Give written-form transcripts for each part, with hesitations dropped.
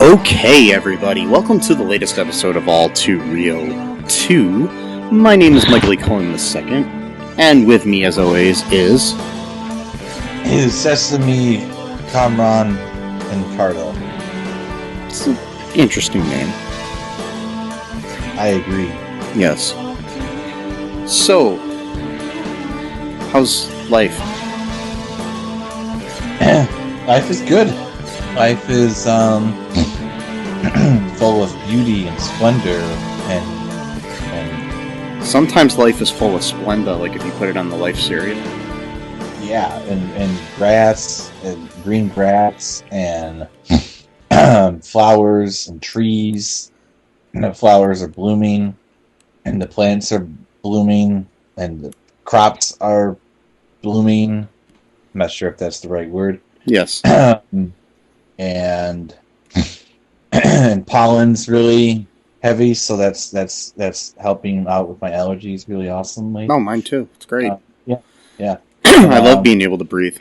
Okay, everybody, welcome to the latest episode of All Too Real 2. My name is Michael E. Cohen II, and with me, as always, is Sesame, Kamran, and Cardo. It's an interesting name. I agree. Yes. So, how's life? Life is good. Life is full of beauty and splendor and sometimes life is full of Splenda, like if you put it on the Life cereal. Yeah, and grass and green grass and flowers and trees. And the flowers are blooming and the plants are blooming and the crops are blooming. I'm not sure if that's the right word. Yes. And pollen's really heavy, so that's helping out with my allergies really awesomely. Oh, mine too. It's great. Yeah. I love being able to breathe.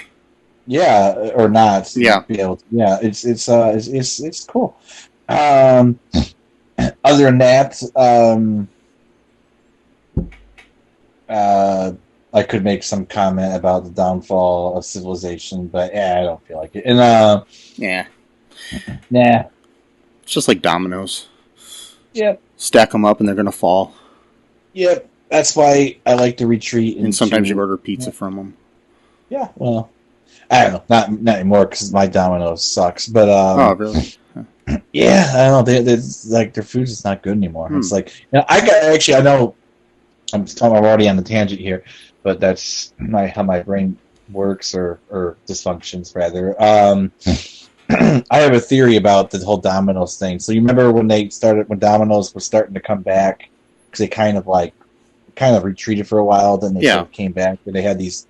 Yeah, or not. Yeah. Be able to, yeah. It's cool. Other than that, I could make some comment about the downfall of civilization, but I don't feel like it. And Yeah. nah. It's just like dominoes. Yep. Stack them up and they're going to fall. Yep. That's why I like to retreat. And sometimes you order pizza from them. Yeah. Well, I don't know. Not anymore because my Domino's sucks. But oh, really? Yeah. I don't know. They like their food is not good anymore. It's like I know. I'm already on the tangent here, but that's how my brain works or dysfunctions rather. I have a theory about the whole Domino's thing. So you remember when Domino's was starting to come back because they kind of retreated for a while, then they sort of came back. But they had this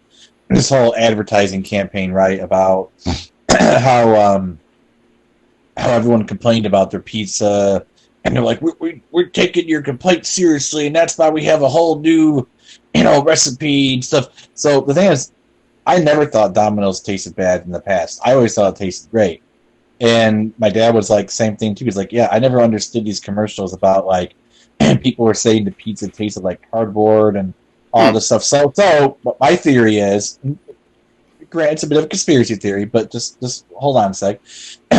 whole advertising campaign, right, about how everyone complained about their pizza, and they're like, we're taking your complaint seriously, and that's why we have a whole new, recipe and stuff. So the thing is, I never thought Domino's tasted bad in the past. I always thought it tasted great. And my dad was like, same thing too. He's like, yeah, I never understood these commercials about like people were saying the pizza tasted like cardboard and all this stuff. So but my theory is, granted, it's a bit of a conspiracy theory, but just hold on a sec.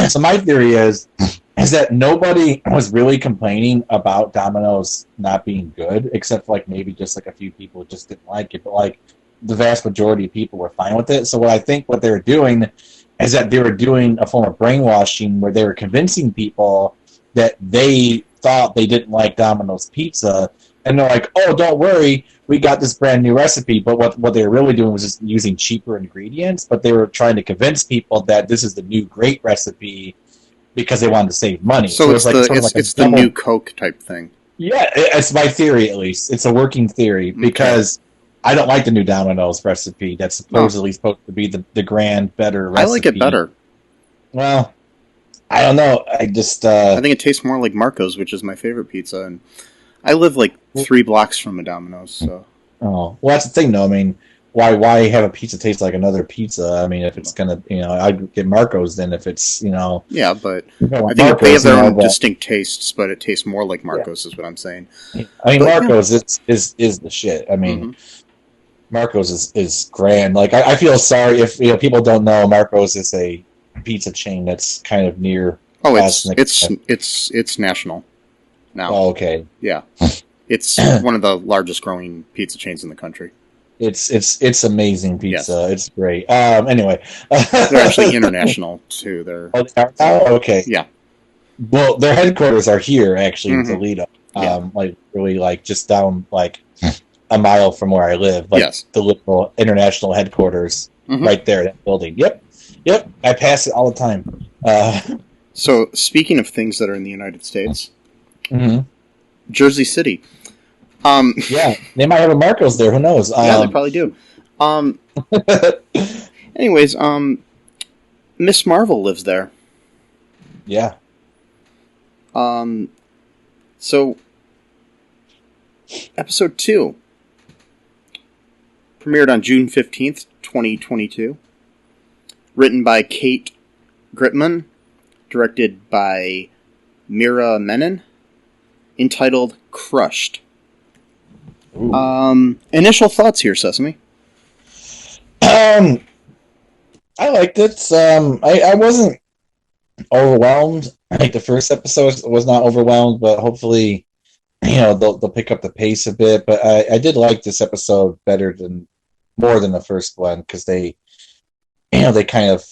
So my theory is that nobody was really complaining about Domino's not being good, except for like maybe just like a few people just didn't like it. But like the vast majority of people were fine with it. So what they were doing is that they were doing a form of brainwashing where they were convincing people that they thought they didn't like Domino's pizza, and they're like, oh, don't worry, we got this brand new recipe. But what they were really doing was just using cheaper ingredients, but they were trying to convince people that this is the new great recipe because they wanted to save money. So it's the new Coke type thing. Yeah, it's my theory at least. It's a working theory because I don't like the new Domino's recipe. That's supposedly supposed to be the grand, better recipe. I like it better. Well, I don't know. I just I think it tastes more like Marco's, which is my favorite pizza, and I live like 3 blocks from a Domino's. So. Oh, well, that's the thing, though. I mean, why have a pizza taste like another pizza? I mean, if it's gonna, I'd get Marco's then if it's, Yeah, but I think they have their own distinct tastes, but it tastes more like Marco's, is what I'm saying. I mean, Marco's is the shit. I mean, Marco's is grand. Like, I feel sorry if people don't know, Marco's is a pizza chain that's kind of near. Oh, it's national now. Oh, okay. Yeah, it's one of the largest growing pizza chains in the country. It's amazing pizza. Yes. It's great. Anyway, they're actually international too. Okay. Yeah. Well, their headquarters are here actually in Toledo. Like really, like just down like a mile from where I live. Like the little international headquarters right there. That building. Yep. I pass it all the time. So speaking of things that are in the United States, Jersey City. Yeah, they might have a Marco's there. Who knows? Yeah, they probably do. Anyways, Miss Marvel lives there. Yeah. So, episode 2 premiered on June 15th, 2022. Written by Kate Gritman. Directed by Mira Menon. Entitled Crushed. Initial thoughts here, Sesame. I liked it. I wasn't overwhelmed. I think the first episode was not overwhelmed, but hopefully, they'll pick up the pace a bit. But I did like this episode more than the first one, because they kind of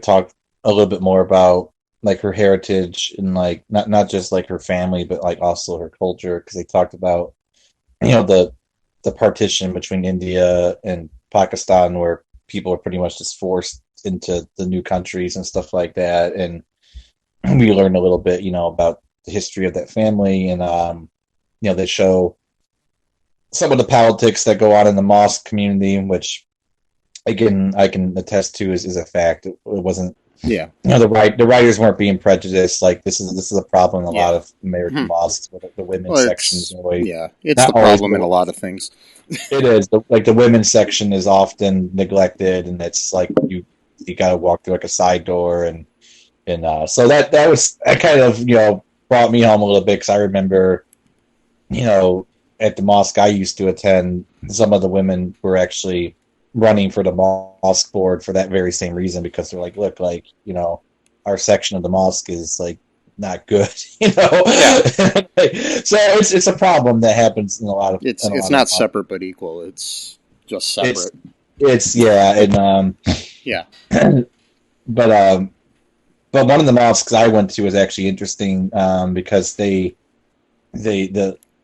talked a little bit more about like her heritage and like not just like her family, but like also her culture, because they talked about the partition between India and Pakistan, where people are pretty much just forced into the new countries and stuff like that. And we learned a little bit, about the history of that family. And, they show some of the politics that go on in the mosque community, which, again, I can attest to is a fact. It wasn't, the writers weren't being prejudiced. Like, this is a problem in a lot of American mosques, with the women's section is always... Yeah, it's the problem in a lot of things. It is. The women's section is often neglected, and it's like you got to walk through like a side door, and so that kind of brought me home a little bit, because I remember at the mosque I used to attend, some of the women were actually running for the mosque board for that very same reason, because they're like, look, like our section of the mosque is like not good, Yeah. So it's a problem that happens in a lot of. It's not separate but equal. It's just separate. It's and yeah. But one of the mosques I went to was actually interesting, because the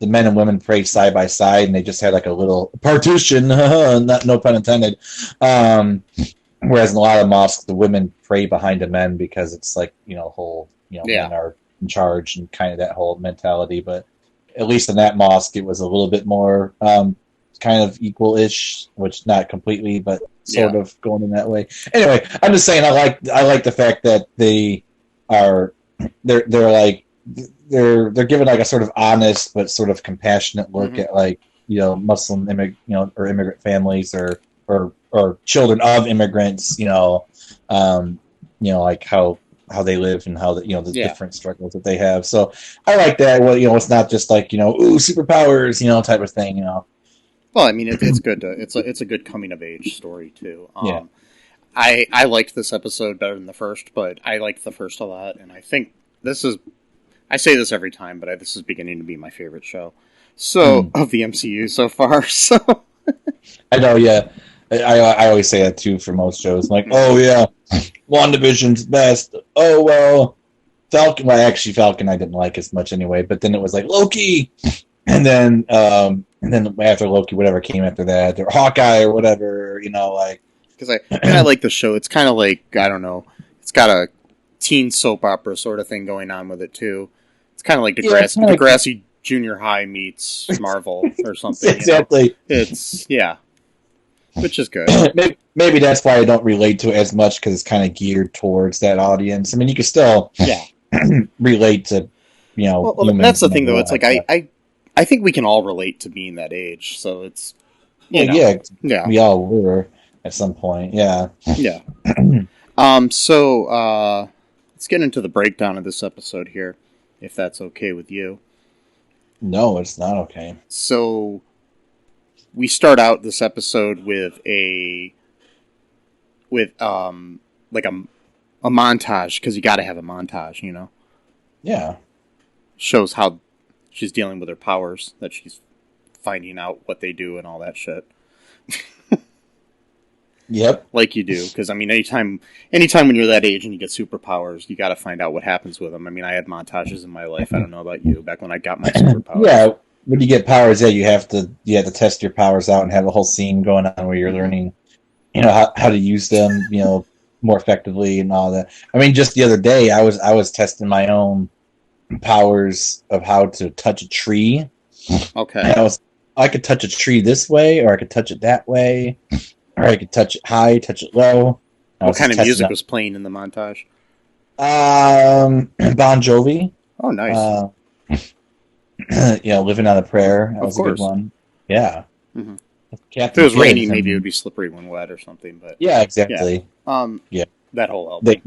men and women prayed side by side, and they just had like a little partition, no pun intended. Whereas in a lot of mosques, the women pray behind the men, because it's like whole men are in charge, and kind of that whole mentality. But at least in that mosque, it was a little bit more kind of equal-ish, which not completely, but sort of going in that way. Anyway, I'm just saying I like the fact that they're given like a sort of honest but sort of compassionate look at like Muslim or immigrant families or children of immigrants, like how they live and how the different struggles that they have. So I like that. Well, it's not just like ooh, superpowers, type of thing. Well, I mean, it's good. It's a good coming of age story too. I liked this episode better than the first, but I liked the first a lot, and I think I say this every time, but this is beginning to be my favorite show. So of the MCU so far. So I know, yeah. I always say that too for most shows. I'm like, oh yeah, WandaVision's best. Oh well, Falcon. Well, actually, Falcon I didn't like as much anyway. But then it was like Loki, and then after Loki, whatever came after that, or Hawkeye or whatever, like. Because I like the show. It's kind of like, I don't know. It's got a teen soap opera sort of thing going on with it too. It's kind of like Degrassi Junior High meets Marvel or something. Exactly. It's which is good. Maybe that's why I don't relate to it as much, because it's kind of geared towards that audience. I mean, you can still relate to Well, that's the thing though. It's like I think we can all relate to being that age. So it's we all were at some point. Yeah. So let's get into the breakdown of this episode here, if that's okay with you. No, it's not okay. So we start out this episode with a montage, because you got to have a montage, Yeah. Shows how she's dealing with her powers, that she's finding out what they do and all that shit. Yep. Like you do, because I mean, anytime when you're that age and you get superpowers, you got to find out what happens with them. I mean, I had montages in my life. I don't know about you. Back when I got my superpowers. Yeah, when you get powers, you have to test your powers out and have a whole scene going on where you're learning, how to use them, more effectively and all that. I mean, just the other day, I was testing my own powers of how to touch a tree. Okay. And I could touch a tree this way, or I could touch it that way. Or I could touch it high, touch it low. What kind of music was playing in the montage? Bon Jovi. Oh, nice. Living on a Prayer. That was a good one. Yeah. Mm-hmm. If it was raining, maybe it would be slippery when wet or something. But yeah, exactly. Yeah. That whole album.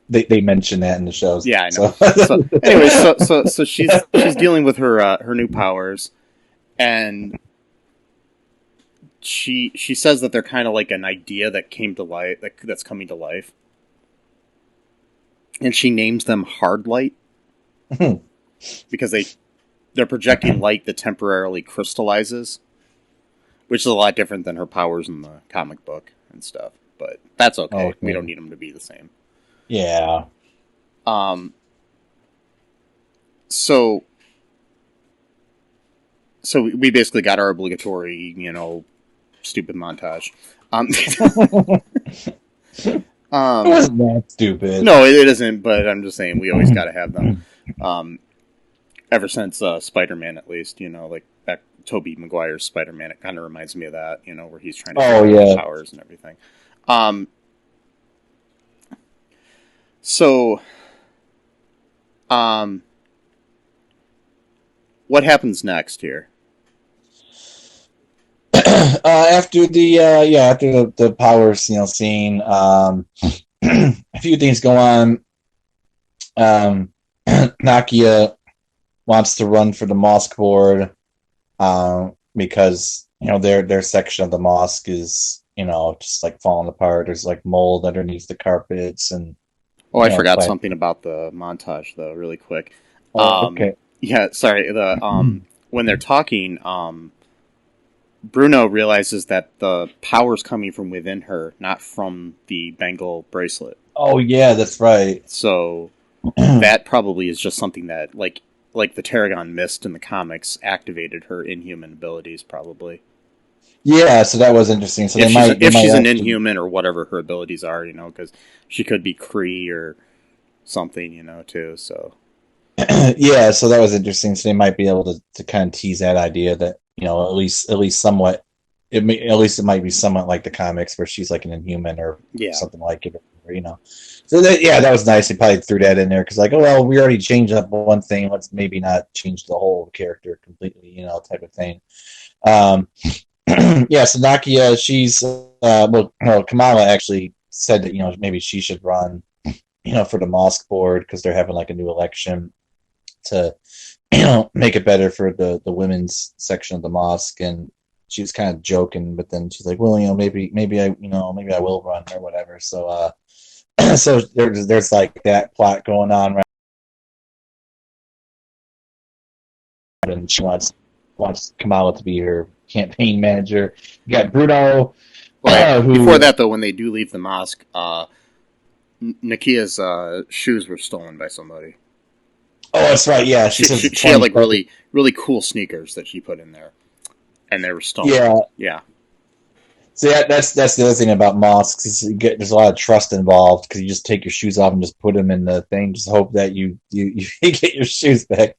They mention that in the shows. Yeah, I know. So anyway, so she's dealing with her new powers, and she says that they're kind of like an idea that came to life, that's coming to life, and she names them hard light because they're projecting light that temporarily crystallizes, which is a lot different than her powers in the comic book and stuff. But that's okay. We don't need them to be the same. Yeah. So we basically got our obligatory, stupid montage. It wasn't that stupid. No, it isn't. But I'm just saying we always got to have them. Ever since Spider-Man, at least, like back Tobey Maguire's Spider-Man, it kind of reminds me of that. Where he's trying to get powers and everything. So, what happens next here? After the powers, scene, a few things go on. Nakia wants to run for the mosque board, because their section of the mosque is just like falling apart. There's like mold underneath the carpets, and I forgot something about the montage though, really quick. Okay. Yeah, sorry. When they're talking, Bruno realizes that the power's coming from within her, not from the bangle bracelet. Oh yeah, that's right. So that probably is just something that, like the Tarragon Mist in the comics, activated her inhuman abilities, probably. Yeah, so that was interesting. So if she's an inhuman or whatever her abilities are, because she could be Kree or something, too. So yeah, so that was interesting. So they might be able to kind of tease that idea that at least somewhat. At least it might be somewhat like the comics where she's like an inhuman or something like it, So that was nice. They probably threw that in there because we already changed up one thing. Let's maybe not change the whole character completely, type of thing. Yeah, so Nakia, she's Kamala actually said that maybe she should run for the mosque board because they're having like a new election to make it better for the women's section of the mosque, and she was kind of joking, but then she's like, well, maybe I will run or whatever. So so there's like that plot going on, right? And she wants Kamala to be her campaign manager. You got Bruno. Before that, though, when they do leave the mosque, Nakia's shoes were stolen by somebody. Oh, that's right. Yeah, she had like really, really cool sneakers that she put in there, and they were stolen. Yeah. So that's the other thing about mosques is there's a lot of trust involved because you just take your shoes off and just put them in the thing. Just hope that you get your shoes back.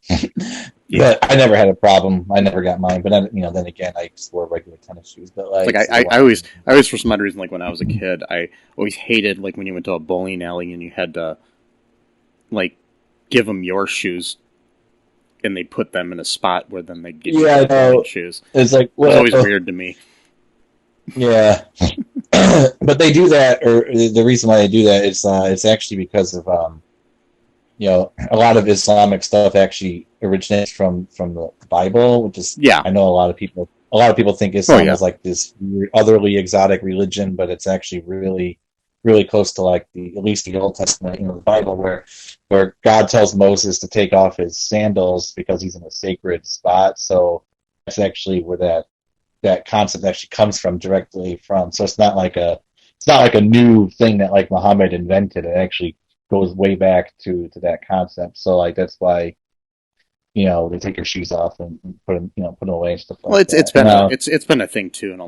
But I never had a problem. I never got mine. But then again, I just wore regular tennis shoes. But I always for some odd reason, like when I was a kid, I always hated like when you went to a bowling alley and you had to like give them your shoes, and they put them in a spot where then they give you their shoes. It's like it was always weird to me. Yeah, but they do that, or the reason why they do that is it's actually because of a lot of Islamic stuff actually originates from the Bible, which is I know a lot of people think Islam is like this otherly exotic religion, but it's actually really, really close to like at least the Old Testament, the Bible, where God tells Moses to take off his sandals because he's in a sacred spot. So that's actually where that concept actually comes from directly from. So it's not like a new thing that like Muhammad invented. It actually goes way back to that concept. So like that's why they take your shoes off and put them away and stuff like that. It's been a thing too in a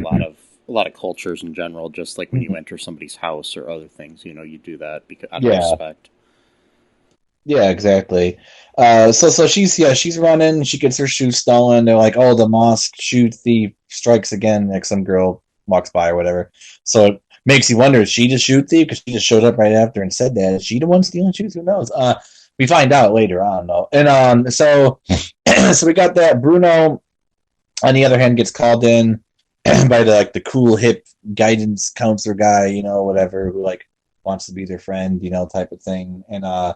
lot of cultures in general. Just like when you enter somebody's house or other things, you do that because out of respect. Yeah, exactly. So she's running. She gets her shoes stolen. They're like, oh, the mosque shoe thief strikes again. Like some girl walks by or whatever. So it makes you wonder, is she the shoe thief? Because she just showed up right after and said that. Is she the one stealing shoes? Who knows? We find out later on though. And so we got that. Bruno, on the other hand, gets called in by the cool hip guidance counselor guy, whatever, who like wants to be their friend, type of thing. And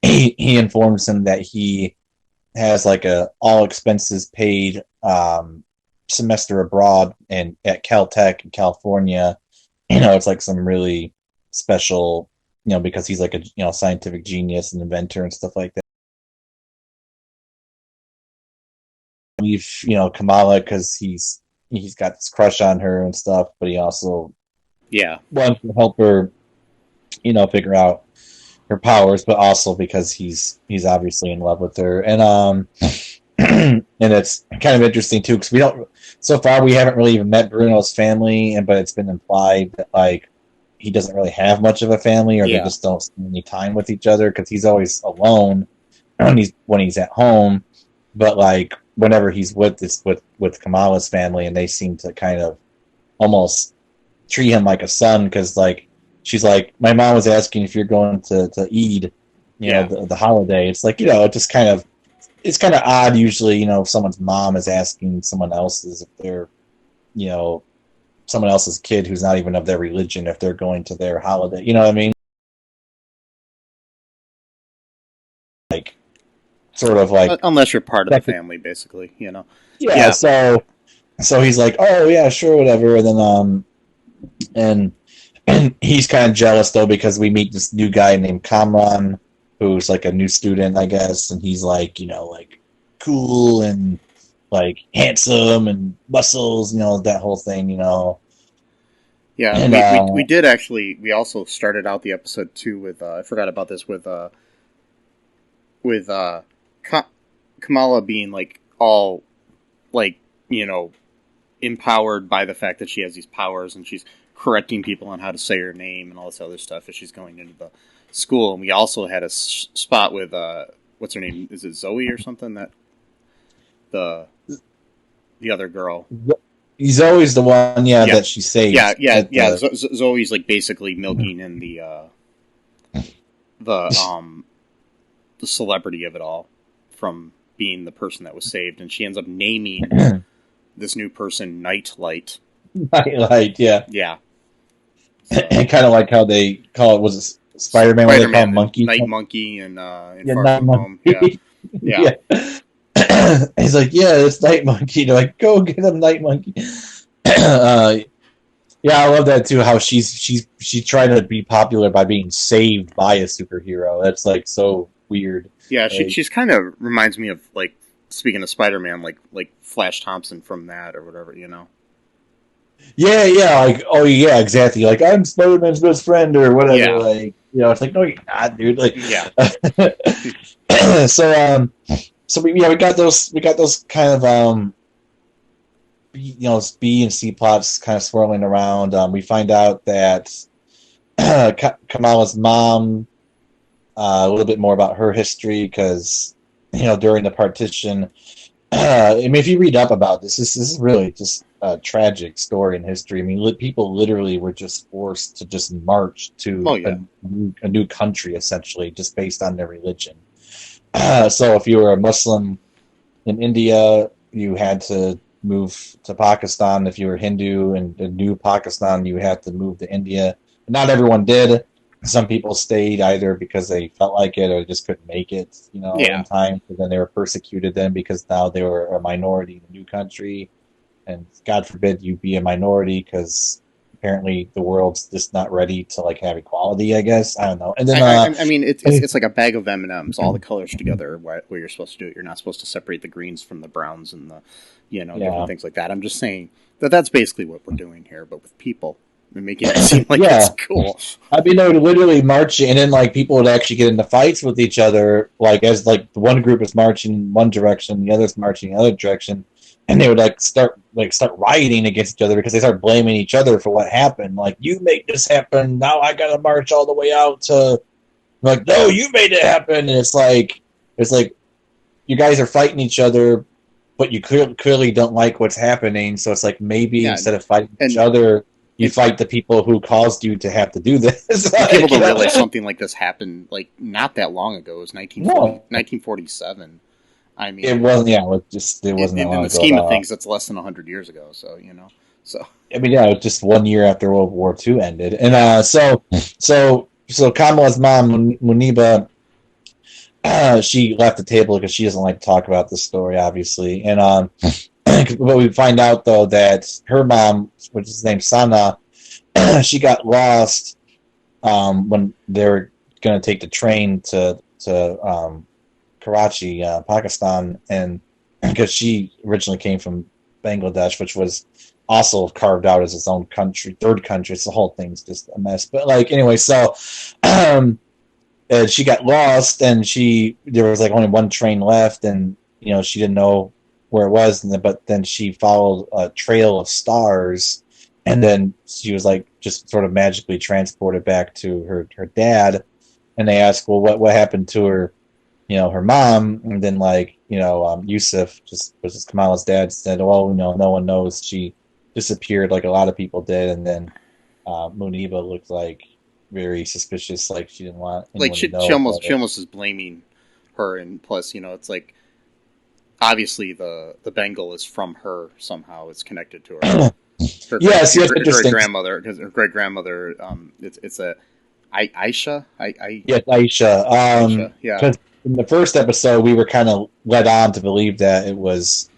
he informs him that he has like a all expenses paid semester abroad and at Caltech in California. It's like some really special, because he's like a scientific genius and inventor and stuff like that. We've Kamala because he's got this crush on her and stuff, but he also wants to help her, figure out her powers, but also because he's obviously in love with her. And and it's kind of interesting too because so far we haven't really even met Bruno's family, but it's been implied that like he doesn't really have much of a family, or they just don't spend any time with each other because he's always alone when he's at home. But like whenever he's with Kamala's family, and they seem to kind of almost treat him like a son, because like she's like, my mom was asking if you're going to Eid, the holiday. It's like, it's kind of odd usually, if someone's mom is asking someone else's if they're, someone else's kid who's not even of their religion, if they're going to their holiday. You know what I mean? Like, sort of like... Unless you're part of the family, basically, Yeah, so he's like, oh, yeah, sure, whatever. And then, and he's kind of jealous, though, because we meet this new guy named Kamran, who's like a new student, I guess, and he's like, like cool and like handsome and muscles, that whole thing, Yeah, and, we did actually. We also started out the episode too with I forgot about this with Kamala being like all like empowered by the fact that she has these powers, and she's correcting people on how to say her name and all this other stuff as she's going into the school. And we also had a spot with what's her name? Is it Zoe or something? That the other girl. He's always the one, that she saves. Yeah. Zoe's like basically milking in the celebrity of it all from being the person that was saved, and she ends up naming this new person Nightlight. Nightlight, yeah. Yeah. So. And kind of like how they call it, was it Spider-Man, where they call him Monkey? Night Monkey and Far From Home. Yeah. He's like, it's Night Monkey. They're like, go get him, Night Monkey. I love that too, how she's trying to be popular by being saved by a superhero. That's like so weird. Yeah, she's kind of reminds me of, like, speaking of Spider-Man, like Flash Thompson from that or whatever, Yeah, like, oh yeah, exactly. Like, I'm Spider-Man's best friend or whatever. Yeah. Like, it's like, no, you're not, dude. Like, yeah. So we got those kind of B and C plots kind of swirling around. We find out that Kamala's mom, a little bit more about her history, because during the partition, I mean, if you read up about this is really just a tragic story in history. I mean, people literally were just forced to just march to a new country, essentially, just based on their religion. So if you were a Muslim in India, you had to move to Pakistan. If you were Hindu and New Pakistan, you had to move to India. Not everyone did. Some people stayed either because they felt like it or just couldn't make it, in time. But then they were persecuted then because now they were a minority in a new country. And God forbid you be a minority, because apparently the world's just not ready to like have equality, I guess. I don't know. And then I mean, it's like a bag of M&Ms, all the colors together. Where you're supposed to do it, you're not supposed to separate the greens from the browns and the different things like that. I'm just saying that's basically what we're doing here, but with people. And making it seem like it's cool. I mean, they would literally march, and then like people would actually get into fights with each other. Like as like the one group is marching in one direction, the other's marching in the other direction, and they would start rioting against each other because they start blaming each other for what happened. Like, you made this happen, now I gotta march all the way out to. Like, no, you made it happen, and it's like you guys are fighting each other, but you clearly don't like what's happening. So it's like maybe instead of fighting each other, you fight the people who caused you to have to do this. People don't realize something like this happened like not that long ago. It was 1947. I mean, it wasn't. Yeah, it wasn't. In the scheme of things, it's less than 100 years ago. So So I mean, yeah, it was just 1 year after World War II ended, and so Kamala's mom, Muniba, she left the table because she doesn't like to talk about the story, obviously, and but we find out though that her mom, which is named Sana, she got lost when they were going to take the train to Karachi, Pakistan, and because she originally came from Bangladesh, which was also carved out as its own country, third country. So the whole thing's just a mess. But like anyway, so um, and she got lost, and there was like only one train left, and she didn't know where it was, but then she followed a trail of stars, and then she was like just sort of magically transported back to her dad, and they asked, well, what happened to her, her mom, and then like Yusuf, just which is Kamala's dad, said, well, no one knows, she disappeared like a lot of people did, and then Muniba looked like very suspicious, like she didn't want like anyone to she know almost about she it. almost is blaming her, and plus it's like obviously the bangle is from her somehow. It's connected to her. Yes, yes, Her great interesting. grandmother, because her great grandmother, it's a Aisha, Yes, Aisha. Aisha, yeah, Because in the first episode, we were kind of led on to believe that it was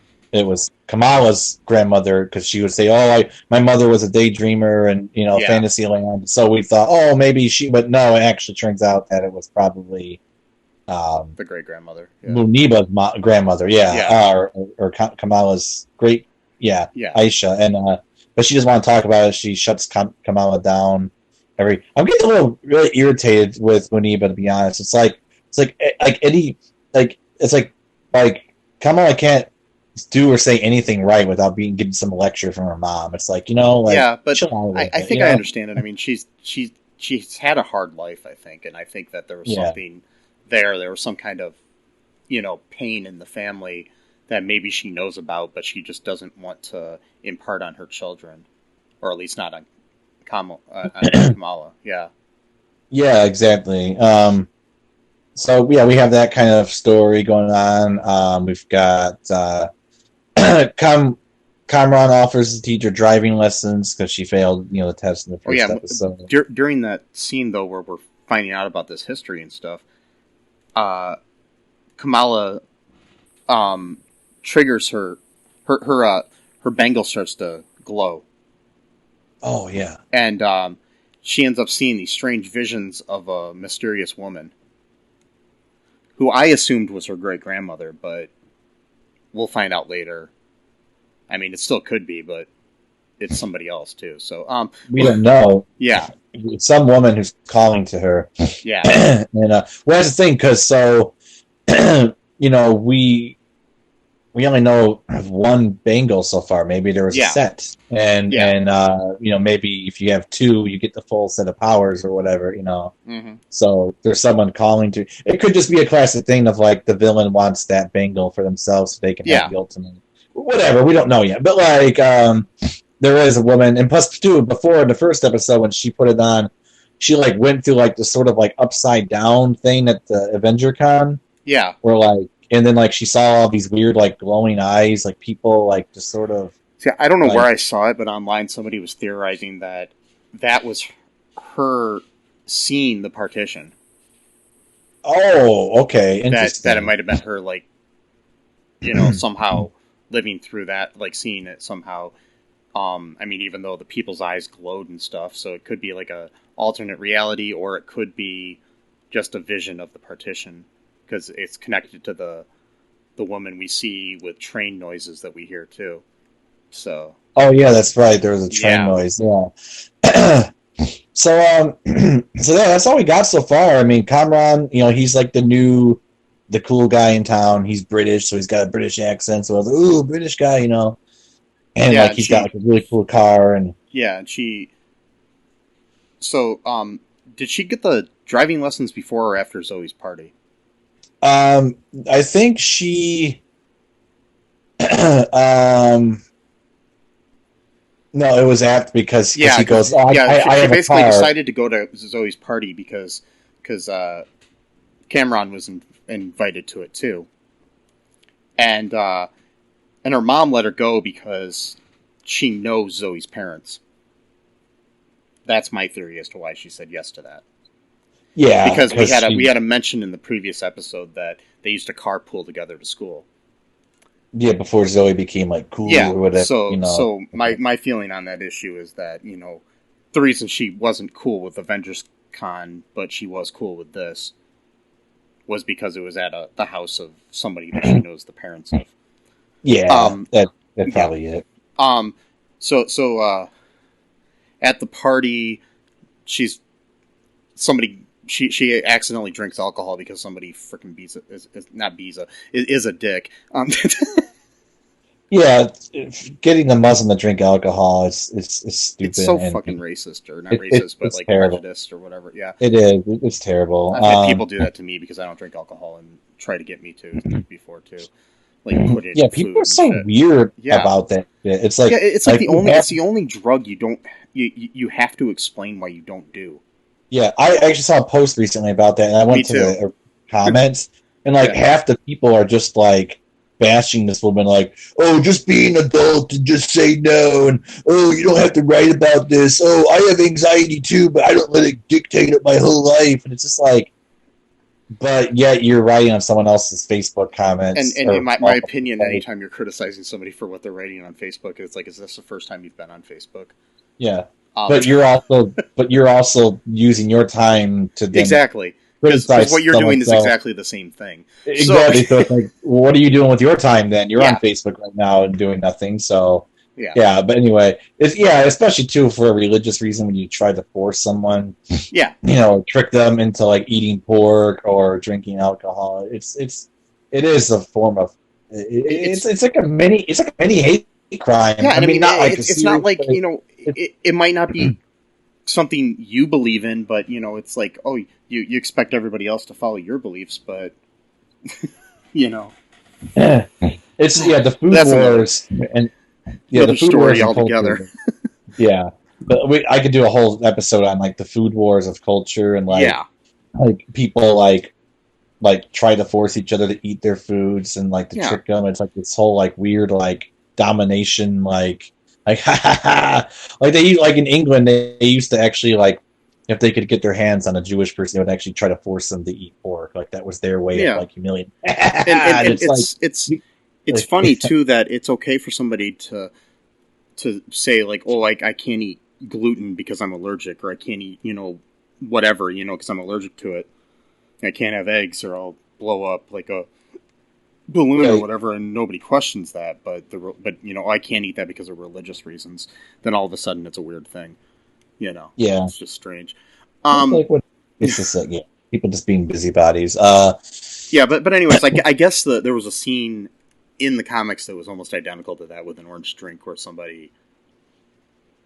Kamala's grandmother because she would say, "Oh, my mother was a daydreamer and yeah, fantasy land." So we thought, "Oh, maybe she," but no, it actually turns out that it was probably um, the great grandmother, yeah, Muniba's grandmother, yeah, yeah, or Kamala's great, yeah, yeah, Aisha, and but she doesn't want to talk about it. She shuts Kamala down. I'm getting a little really irritated with Muniba, to be honest. It's like any like it's like Kamala can't do or say anything right without being getting some lecture from her mom. It's like like yeah. But chill out a little I bit, think I understand it. I mean, she's had a hard life, I think, and I think that there was Yeah. something there. There was some kind of pain in the family that maybe she knows about, but she just doesn't want to impart on her children, or at least not on on Kamala. Yeah, Yeah, exactly. So yeah, we have that kind of story going on. We've got Kamran offers the teacher driving lessons because she failed, the test in the oh first yeah. episode. During that scene though, where we're finding out about this history and stuff, uh, Kamala triggers her bangle starts to glow, Oh yeah. and she ends up seeing these strange visions of a mysterious woman who I assumed was her great grandmother, but we'll find out later. I mean, it still could be, but it's somebody else too. So, We don't know. yeah, It's some woman who's calling to her, yeah, and well, that's the thing, because we only know of one bangle so far. Maybe there was a yeah, set, and yeah, maybe if you have two, you get the full set of powers or whatever. hmm, So there's someone calling to. It could just be a classic thing of like the villain wants that bangle for themselves so they can have yeah, the ultimate. Whatever, we don't know yet. But like, there is a woman, and plus two before in the first episode when she put it on, she like went through like the sort of like upside down thing at the Avenger Con, yeah. where like, and then like she saw all these weird like glowing eyes, like people like just sort of See, I don't know where like, I saw it, but online somebody was theorizing that that was her seeing the partition. oh, okay, That it interesting. might have been her, like, somehow living through that, like seeing it somehow. I mean, even though the people's eyes glowed and stuff, so it could be like a alternate reality, or it could be just a vision of the partition because it's connected to the woman we see with train noises that we hear too. So Oh yeah, that's right. There was a train yeah, noise. Yeah. So so yeah, that's all we got so far. I mean, Kamran, he's like the cool guy in town. He's British, so he's got a British accent. So I was like, ooh, British guy, and yeah, like and he's got like a really cool car, and she. So did she get the driving lessons before or after Zoe's party? I think she, no, it was apt because Yeah, he goes, oh, yeah, I she have a basically car. decided to go to Zoe's party because Cameron was invited to it too, and her mom let her go because she knows Zoe's parents. That's my theory as to why she said yes to that. Yeah, because we had a mention in the previous episode that they used to carpool together to school. Yeah, before Zoe became like cool or whatever. So my feeling on that issue is that, you know, the reason she wasn't cool with Avengers Con, but she was cool with this, was because it was at the house of somebody that she knows the parents of. Yeah, that's probably it. So at the party, she accidentally drinks alcohol because somebody freaking is a dick. Yeah, getting the Muslim to drink alcohol is stupid. It's so fucking racist, or not racist, but like terrible. Prejudiced or whatever. Yeah, it is. It's terrible. I've had people do that to me because I don't drink alcohol and try to get me to before too. Like put it. Yeah, people are so weird about that. It's like it's like the only drug you have to explain why you don't do. Yeah, I actually saw a post recently about that, and I went to the comments, and like half the people are just like bashing this woman, like, "Oh, just be an adult and just say no," and "Oh, you don't have to write about this." "Oh, I have anxiety too, but I don't let it dictate it my whole life." And it's just like, but yet you're writing on someone else's Facebook comments. And in my opinion, anytime you're criticizing somebody for what they're writing on Facebook, it's like, is this the first time you've been on Facebook? Yeah. But you're also using your time to then exactly, because what you're doing is exactly the same thing. Exactly. So it's like, what are you doing with your time then? You're on Facebook right now and doing nothing. So yeah. But anyway, especially too for a religious reason when you try to force someone, trick them into like eating pork or drinking alcohol. It is a form of it's like a mini hate crime. Yeah, and I mean not like it's not like, you know, it might not be something you believe in, but, you know, it's like, oh, you expect everybody else to follow your beliefs, but, you know. Yeah. It's, the food wars. And the food story altogether. Yeah. But I could do a whole episode on, like, the food wars of culture and, like, like people, like try to force each other to eat their foods and, like, to trick them. It's, like, this whole, like, weird, like, domination, like they like in England they used to actually, like, if they could get their hands on a Jewish person, they would actually try to force them to eat pork. Like that was their way of like humiliating. and it's funny too that it's okay for somebody to say like, oh, I can't eat gluten because I'm allergic, or I can't eat, you know, whatever, you know, because I'm allergic to it. I can't have eggs or I'll blow up like a balloon or whatever, and nobody questions that. But you know, I can't eat that because of religious reasons. Then all of a sudden, it's a weird thing. You know, it's just strange. It's just like people just being busybodies. But anyways, I guess there was a scene in the comics that was almost identical to that with an orange drink where somebody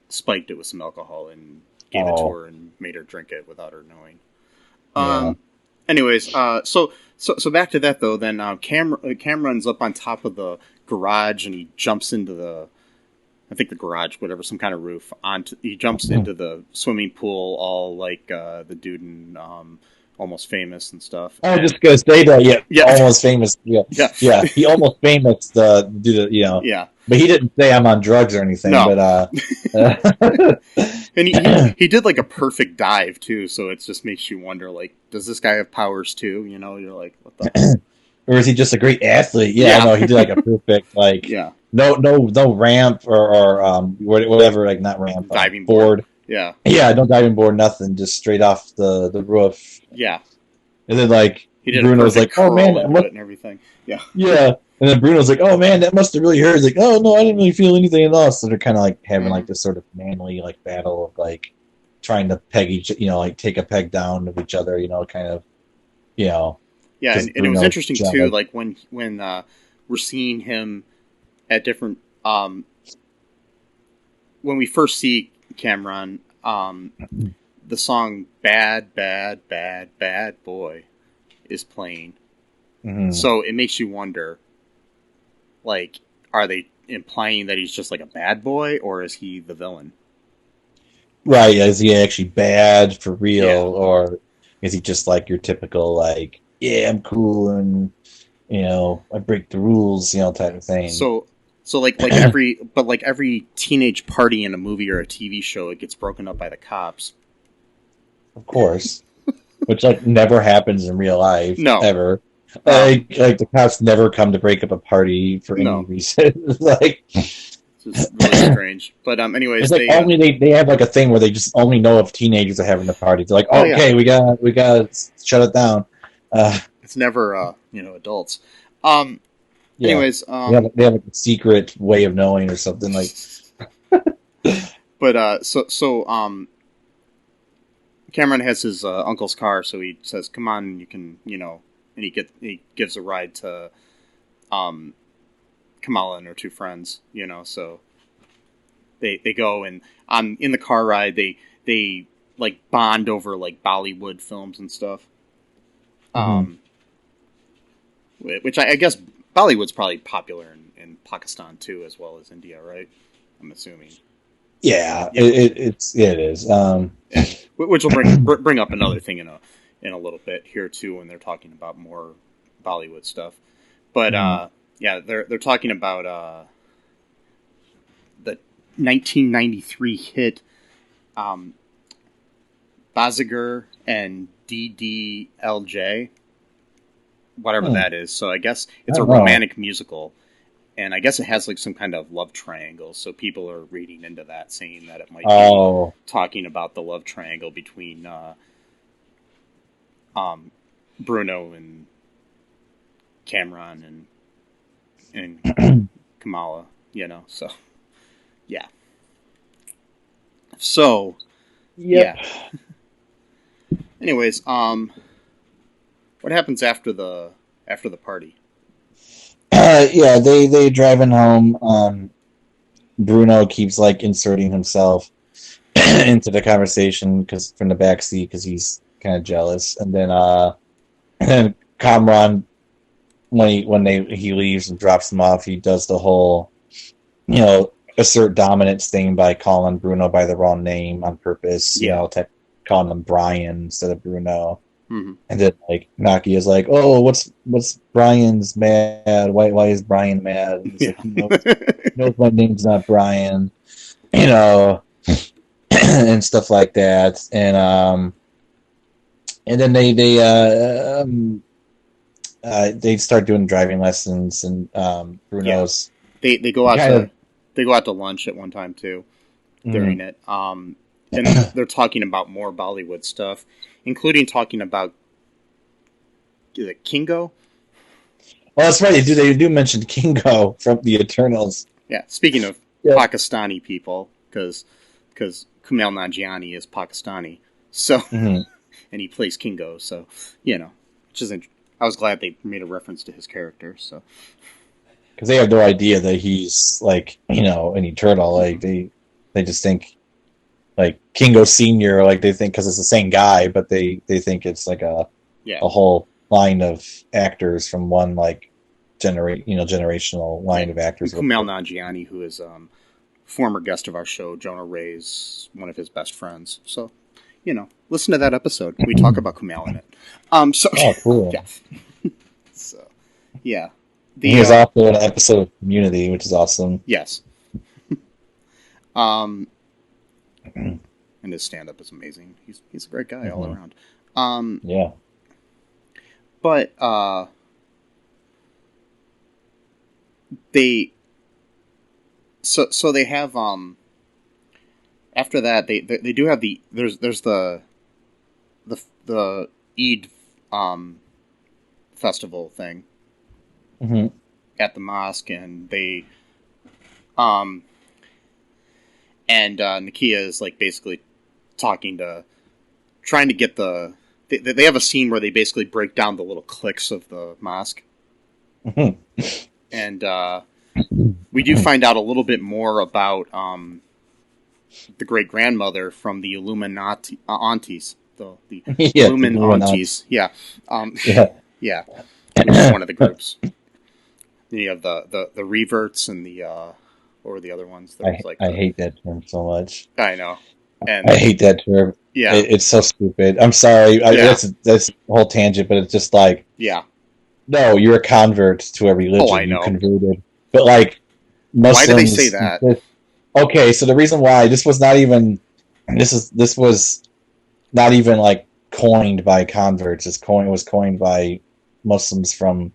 spiked it with some alcohol and gave it to her and made her drink it without her knowing. Anyways, so back to that though. Then Cameron's up on top of the garage and he jumps into the garage, whatever, some kind of roof. He jumps into the swimming pool, all like the dude in Almost Famous and stuff. I was just gonna say that. Yeah. Almost Famous. Yeah. He Almost Famous. But he didn't say I'm on drugs or anything. No. But and he did like a perfect dive too. So it just makes you wonder, like, does this guy have powers too? You know, you're like, what the? Or is he just a great athlete? Yeah. No, he did like a perfect like. Yeah. No ramp or whatever, like not ramp, diving board. Yeah, no diving board, nothing, just straight off the roof. Yeah, and then like Bruno's like, "Oh man," and everything. Yeah, and then Bruno's like, "Oh man, that must have really hurt." He's like, "Oh no, I didn't really feel anything at all." So they're kind of like having like this sort of manly like battle of like trying to peg like take a peg down of each other, kind of, Yeah, and it was interesting too, like when we're seeing him at different when we first see Cameron, the song Bad Bad Bad Bad Boy is playing. Mm-hmm. So it makes you wonder, like, are they implying that he's just like a bad boy, or is he the villain? Right, is he actually bad for real, or is he just like your typical like, yeah, I'm cool and I break the rules, type of thing. So So like every teenage party in a movie or a TV show, it gets broken up by the cops. Of course. Which like never happens in real life. No. Ever. Like the cops never come to break up a party for any reason. Like it's just really strange. But anyways, it's like only they have like a thing where they just only know if teenagers are having a party. They're like, okay, we got shut it down. It's never adults. Anyways, they have like a secret way of knowing or something like. But Cameron has his uncle's car, so he says, "Come on, you can," and he gives a ride to Kamala and her two friends, so they go, and in the car ride they like bond over like Bollywood films and stuff. Which I guess Bollywood's probably popular in Pakistan too, as well as India, right? I'm assuming. Yeah. It is. Which will bring up another thing in a little bit here too, when they're talking about more Bollywood stuff. But they're talking about the 1993 hit Bazigar and DDLJ, whatever that is. So I guess it's a romantic musical, and I guess it has like some kind of love triangle. So people are reading into that, saying that it might be talking about the love triangle between Bruno and Cameron and Kamala. So yeah. So yep. yeah. Anyways, what happens after the party? They driving home. Bruno keeps like inserting himself into the conversation from the back seat because he's kind of jealous, and then Kamran, when he leaves and drops him off, he does the whole assert dominance thing by calling Bruno by the wrong name on purpose. Calling him Brian instead of Bruno. Mm-hmm. And then like Naki is like, oh, what's Brian's mad? Why is Brian mad? He's like, he knows my name's not Brian, and stuff like that. And then they start doing driving lessons, and Bruno's they go out to lunch at one time too during it. And they're talking about more Bollywood stuff, including talking about Kingo. Well, that's right. They do mention Kingo from the Eternals. Yeah. Speaking of Pakistani people, because Kumail Nanjiani is Pakistani, so and he plays Kingo, so which is I was glad they made a reference to his character. So because they have no idea that he's like an Eternal, like they just think. Like Kingo Senior, like they think because it's the same guy, but they think it's like a whole line of actors from one like generational line of actors. Kumail Nanjiani, who is former guest of our show, Jonah Ray's one of his best friends. So listen to that episode. We talk about Kumail in it. Oh, cool. Yeah. So yeah, he was also in an episode of Community, which is awesome. Yes. And his stand-up is amazing. He's a great guy all around. But they they have after that they do have there's the Eid festival thing at the mosque, and they and Nakia is like basically trying to get they have a scene where they basically break down the little cliques of the mosque. And we do find out a little bit more about the great grandmother from the Illuminati aunties, the Illuminantes. Yeah. Yeah. Which is one of the groups. You have the reverts and the what were the other ones? I hate that term so much. I know. And I hate that term. Yeah. It's so stupid. I'm sorry. That's a whole tangent, but it's just like... Yeah. No, you're a convert to a religion. Oh, I know. You converted. But like, Muslims. Why do they say that? Okay, so the reason why this was not even this was not even like coined by converts. It was coined by Muslims from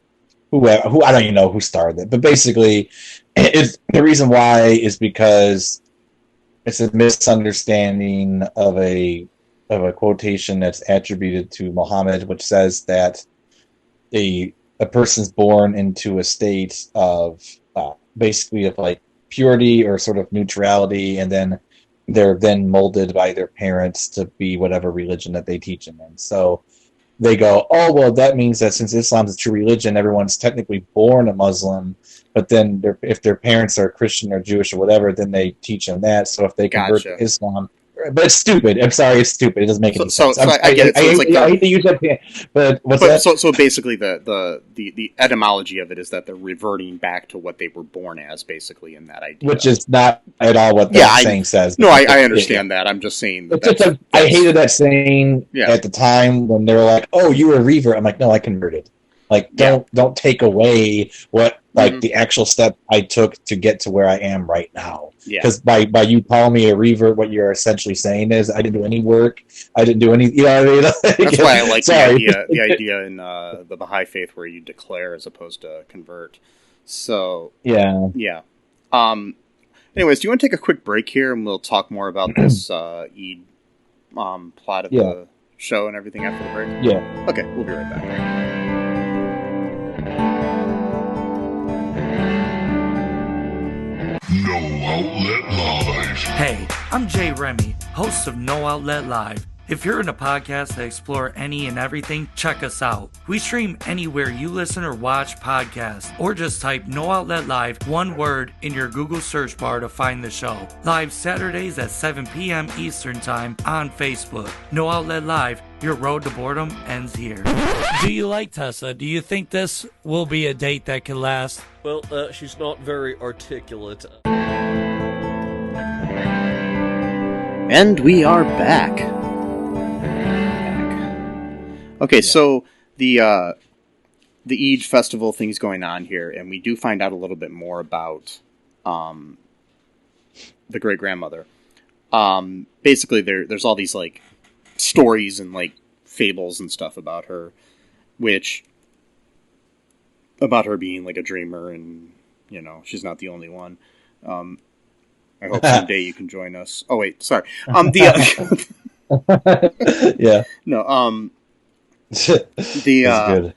who I don't even know who started it, but basically, the reason why is because it's a misunderstanding of a quotation that's attributed to Muhammad, which says that a person's born into a state of basically of like purity or sort of neutrality, and then they're then molded by their parents to be whatever religion that they teach them in. So they go, oh, well, that means that since Islam's a true religion, everyone's technically born a Muslim, but then if their parents are Christian or Jewish or whatever, then they teach them that. So if they convert to Islam, but it's stupid. I'm sorry, it's stupid. It doesn't make any sense. I get it. So I hate to use that, but what's that? So basically, the etymology of it is that they're reverting back to what they were born as, basically, in that idea. Which is not at all what that saying says. No, I understand that. I'm just saying that I hated that saying at the time when they were like, "Oh, you were a revert." I'm like, "No, I converted." Like, don't take away what the actual step I took to get to where I am right now. Because by you calling me a revert, what you're essentially saying is I didn't do any work. I didn't do any. You know what I mean? That's why I like the idea in the Baha'i faith where you declare as opposed to convert. So yeah. Anyways, do you want to take a quick break here and we'll talk more about this Eid plot of the show and everything after the break? Yeah. Okay, we'll be right back. No Outlet Live. Hey, I'm Jay Remy, host of No Outlet Live. If you're in a podcast that explore any and everything, check us out. We stream anywhere you listen or watch podcasts, or just type No Outlet Live, one word, in your Google search bar to find the show. Live Saturdays at 7 p.m. Eastern Time on Facebook. No Outlet Live, your road to boredom ends here. Do you like Tessa? Do you think this will be a date that can last? Well, she's not very articulate. And we are back. Okay, so the Eid festival thing's going on here, and we do find out a little bit more about the great grandmother. Basically, there's all these like stories and like fables and stuff about her, about her being like a dreamer, and you know she's not the only one. I hope someday you can join us. Oh wait, sorry. Yeah. No. Good.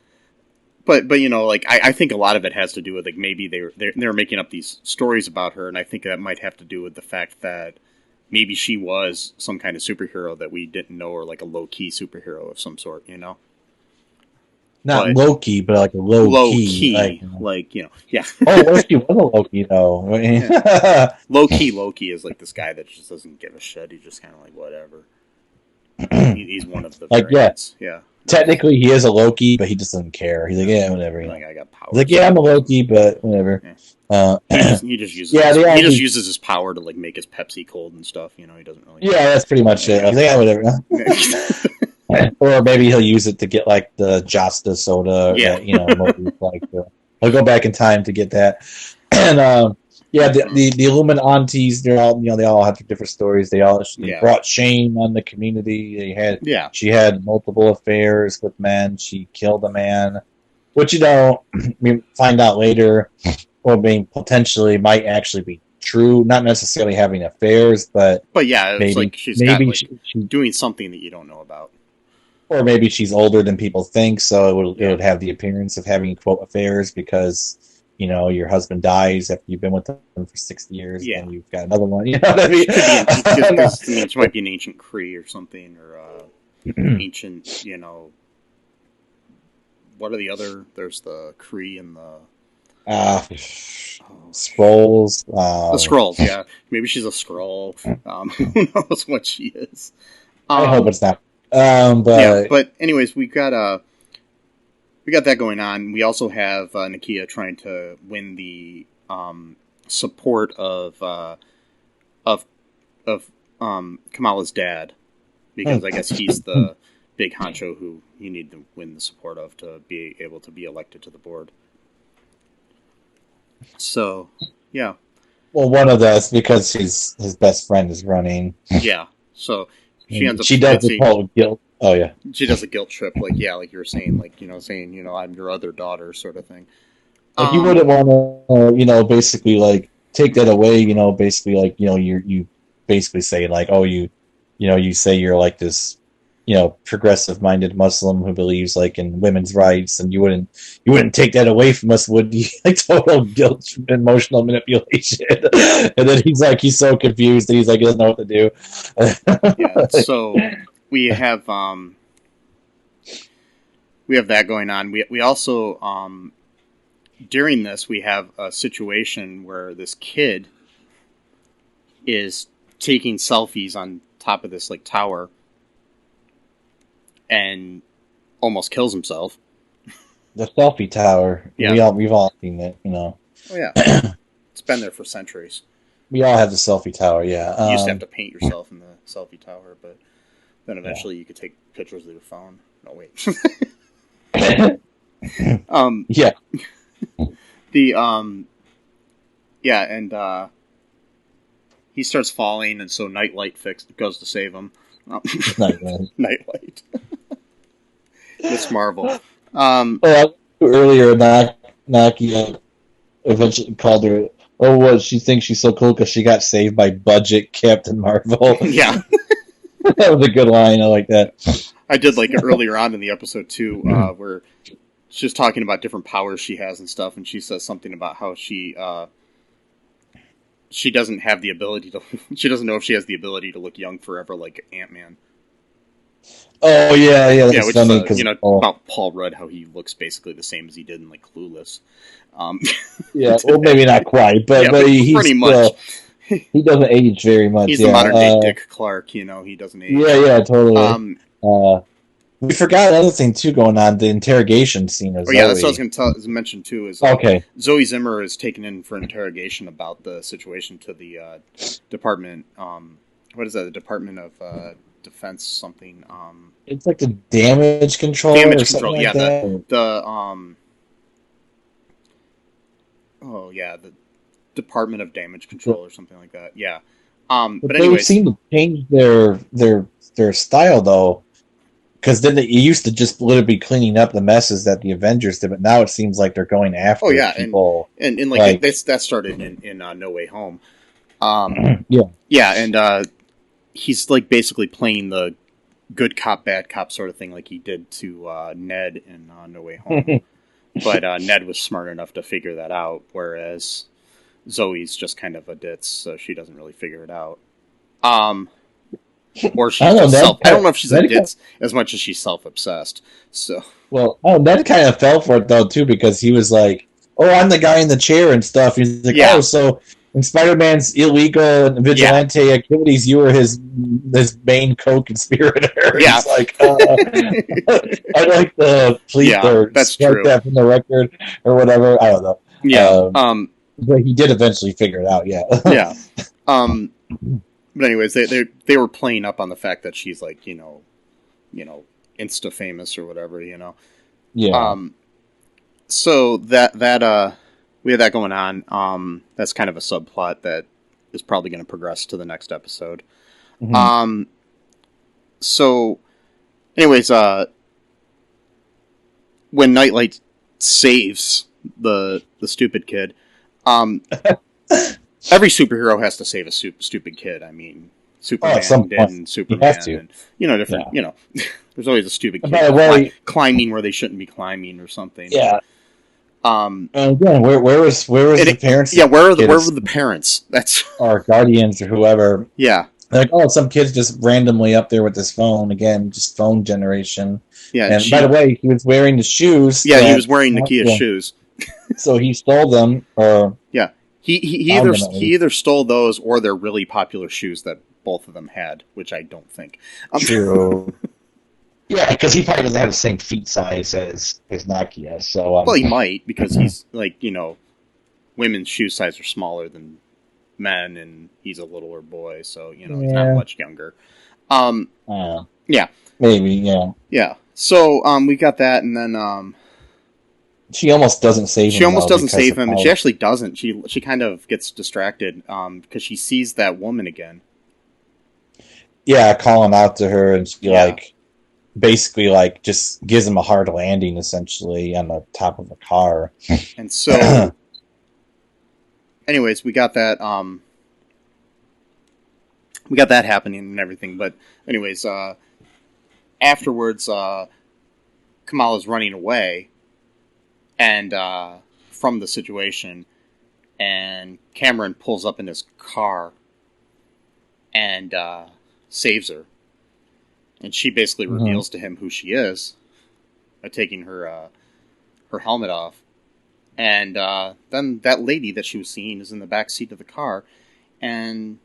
But you know, like I think a lot of it has to do with like maybe they're making up these stories about her, and I think that might have to do with the fact that maybe she was some kind of superhero that we didn't know, or like a low key superhero of some sort, you know. Not Loki, but like a low key. Like, you know, yeah. Oh, what if she was a Loki though? Yeah. Loki is like this guy that just doesn't give a shit. He's just kind of like whatever. He's one of the variants. Yeah. Technically, he is a Loki, but he just doesn't care. He's like, yeah, whatever. Like, I got power. He's like, yeah, I'm a Loki, but whatever. Yeah. He just uses his power to like make his Pepsi cold and stuff. You know, he doesn't really. Yeah, that's pretty much it. Like, yeah, whatever. Or maybe he'll use it to get like the Josta soda. Yeah. That, you know, like he'll go back in time to get that. And the Illuminantes, they all have different stories. They brought shame on the community. She had multiple affairs with men. She killed a man, which we find out later, or potentially might actually be true. Not necessarily having affairs, but yeah, it's like she's doing something that you don't know about. Or maybe she's older than people think, so it would have the appearance of having quote affairs because. You know, your husband dies after you've been with them for 60 years, and you've got another one. You know what I mean? It might be an ancient Cree or something, or ancient, you know... What are the other... There's the Cree and the... Scrolls. The Scrolls, yeah. Maybe she's a Skrull. Who knows what she is. I hope it's not. But anyways, we got that going on. We also have Nakia trying to win the support of Kamala's dad, because I guess he's the big honcho who you need to win the support of to be able to be elected to the board. So, yeah. Well, one of those because his best friend is running. Yeah, so she ends up. She does the whole guilt. Oh yeah. She does a guilt trip, like like you were saying, saying I'm your other daughter, sort of thing. Like you wouldn't want to, basically like take that away. Basically like you basically say like, oh you say you're like this, progressive-minded Muslim who believes like in women's rights, and you wouldn't take that away from us, would you? Like total guilt, emotional manipulation, and then he's so confused that he's like he doesn't know what to do. Yeah, so we have that going on. We also during this we have a situation where this kid is taking selfies on top of this like tower and almost kills himself. The Selfie Tower. Yeah. We've all seen it, Oh yeah. It's been there for centuries. We all have the Selfie Tower, yeah. You used to have to paint yourself in the Selfie Tower, but then eventually you could take pictures with your phone. No, wait. Yeah. Yeah, and he starts falling, and so Nightlight goes to save him. Nightlight. Miss Marvel. Earlier, Nakia eventually called her. Oh, what? She thinks she's so cool because she got saved by budget Captain Marvel. Yeah. That was a good line. I like that. I did like it earlier on in the episode, too, where she's talking about different powers she has and stuff, and she says something about how she doesn't have the ability to... She doesn't know if she has the ability to look young forever like Ant-Man. Oh, yeah, that's which funny. Is, about Paul Rudd, how he looks basically the same as he did in, like, Clueless. Yeah, well, maybe not quite, but he's pretty much. He doesn't age very much. He's the modern-day Dick Clark, he doesn't age. Yeah, totally. We forgot another thing, too, going on, the interrogation scene of Zoe. Yeah, that's what I was going to mention, too, is okay. Zoe Zimmer is taken in for interrogation about the situation to the department, what is that, the Department of Defense something, it's like the damage control or something like that. The Department of Damage Control or something like that. Yeah. But anyways, they seem to change their style though, because then it used to just literally be cleaning up the messes that the Avengers did, but now it seems like they're going after people. And like that started in No Way Home. And he's like basically playing the good cop, bad cop sort of thing, like he did to Ned in No Way Home. But Ned was smart enough to figure that out, whereas Zoe's just kind of a ditz, so she doesn't really figure it out. Or she's I don't know if she's a ditz as much as she's self-obsessed. So Ned kind of fell for it though too, because he was like, "Oh, I'm the guy in the chair and stuff." He's like, "Oh, so in Spider-Man's illegal and vigilante activities, you were his main co-conspirator." Yeah, he's like, "I'd like to plead that's true. That from the record or whatever." I don't know. Yeah. But he did eventually figure it out. Yeah. Yeah. But anyways, they were playing up on the fact that she's like, Insta famous or whatever, Yeah. So that we have that going on. That's kind of a subplot that is probably going to progress to the next episode. Mm-hmm. So anyways, when Nightlight saves the stupid kid, every superhero has to save a stupid kid. I mean, Superman did, and Superman, and different. There's always a stupid kid climbing where they shouldn't be climbing or something. Yeah. Again, where was the parents? Yeah, where were the parents? That's or guardians or whoever. Yeah. Like, some kid's just randomly up there with his phone again, just phone generation. Yeah. And by the way, he was wearing the shoes. Yeah, he was wearing Nakia's shoes. So he stole them, or He either stole those or they're really popular shoes that both of them had, which I don't think. True. Yeah, because he probably doesn't have the same feet size as Nakia. So well, he might, because he's like, women's shoe size are smaller than men, and he's a littler boy, so he's not much younger. Yeah, maybe. Yeah. Yeah. So we got that, and then she almost doesn't save him. She almost doesn't save him, how... and she actually doesn't. She kind of gets distracted because she sees that woman again. Yeah, calling out to her, and she basically just gives him a hard landing essentially on the top of a car. And so, anyways, we got that happening and everything. But anyways, afterwards, Kamala's running away and from the situation, and Cameron pulls up in his car and saves her. And she basically reveals to him who she is by taking her helmet off. And then that lady that she was seeing is in the back seat of the car, and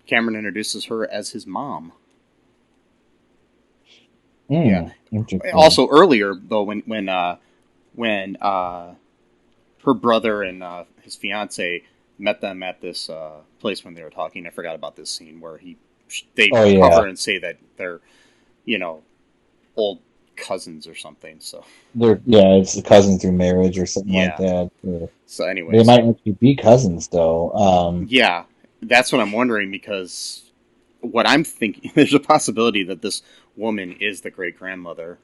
Cameron introduces her as his mom. Yeah. Also earlier, though, when her brother and his fiance met them at this place when they were talking, I forgot about this scene where they cover and say that they're, old cousins or something. So it's a cousin through marriage or something like that. Yeah. So anyway, they might actually be cousins though. Yeah, that's what I'm wondering, because what I'm thinking, there's a possibility that this woman is the great grandmother.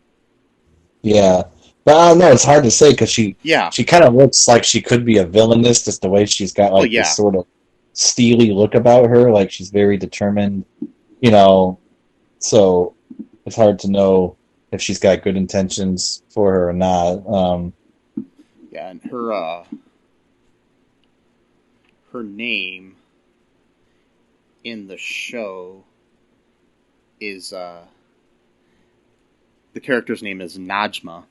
Yeah, but I don't know. It's hard to say because she kind of looks like she could be a villainess, just the way she's got this sort of steely look about her, like she's very determined, so it's hard to know if she's got good intentions for her or not. And her name in the show is the character's name is Najma.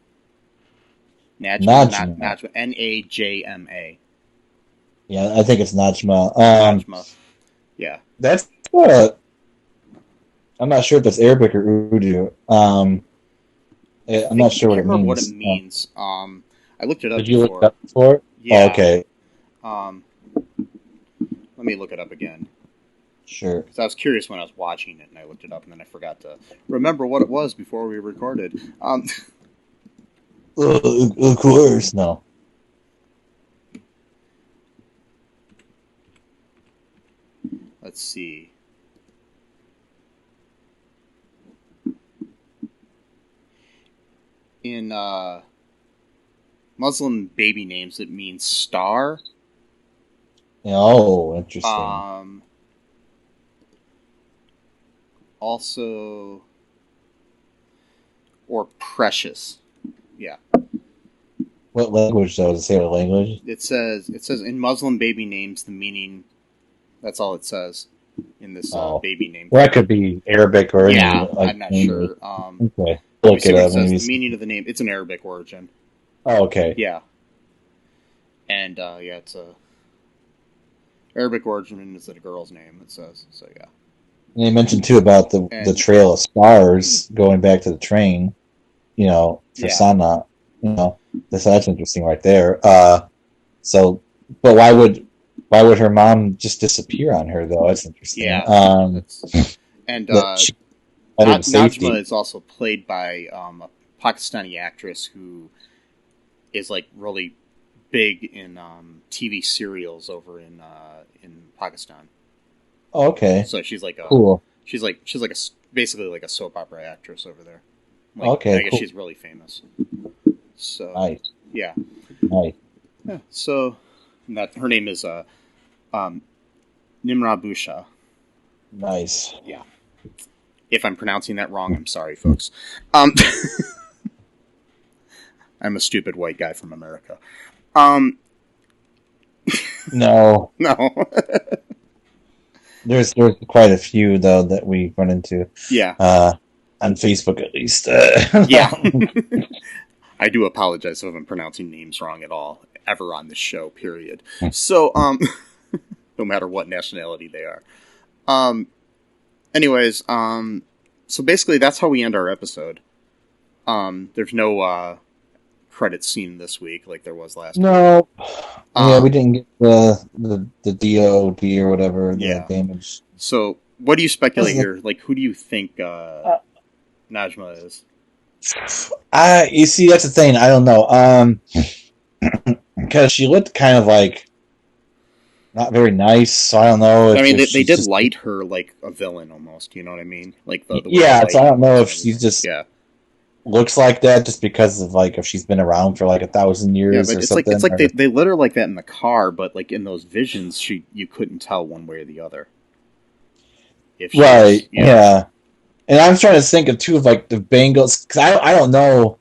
Najma. Najma. Yeah, I think it's Najma. Najma. Yeah. That's I'm not sure if that's Arabic or Urdu. I'm not sure what it means. I remember what it means. I looked it up. Did you look it up before? Yeah. Oh, okay. Let me look it up again. Sure. Because I was curious when I was watching it, and I looked it up, and then I forgot to remember what it was before we recorded. Of course, no. Let's see. In Muslim baby names, it means star. Oh, interesting. Also, or precious. Yeah. What language though? Does it say what language? It says in Muslim baby names the meaning. That's all it says in this baby name. Well, that could be Arabic or I'm not sure. Okay. Look it up. Says the meaning of the name. It's an Arabic origin. Oh, okay. Yeah. And it's a Arabic origin. Is it a girl's name? It says so. Yeah. And you mentioned too about the trail of stars going back to the train. For Sana. That's interesting right there. But why would her mom just disappear on her though? That's interesting. Yeah. Najma is also played by a Pakistani actress who is really big in TV serials over in Pakistan. Oh, okay. So she's cool. She's basically like a soap opera actress over there. Okay, I guess she's really famous. So nice. Yeah. Nice. Yeah. So her name is Nimra Busha. Nice. Yeah. If I'm pronouncing that wrong, I'm sorry, folks. I'm a stupid white guy from America. No. No. There's quite a few though that we run into. Yeah. On Facebook at least. Yeah. I do apologize if I'm pronouncing names wrong at all, ever on this show, period. So, no matter what nationality they are. Anyways, so basically that's how we end our episode. There's no credits scene this week like there was last week. No. We didn't get the DOD or whatever, the damage. So, what do you speculate here? Who do you think Najma is? You see, that's the thing. I don't know. Because she looked kind of like not very nice. So I don't know. I mean, if they did just, light her like a villain almost. You know what I mean? Like the yeah. So I don't know if she she's just yeah. looks like that just because of like if she's been around for like 1,000 years Yeah, or but something. it's like or... they lit her like that in the car, but like in those visions, you couldn't tell one way or the other. If she right, was, yeah. And I'm trying to think of too of like the bangles because I don't know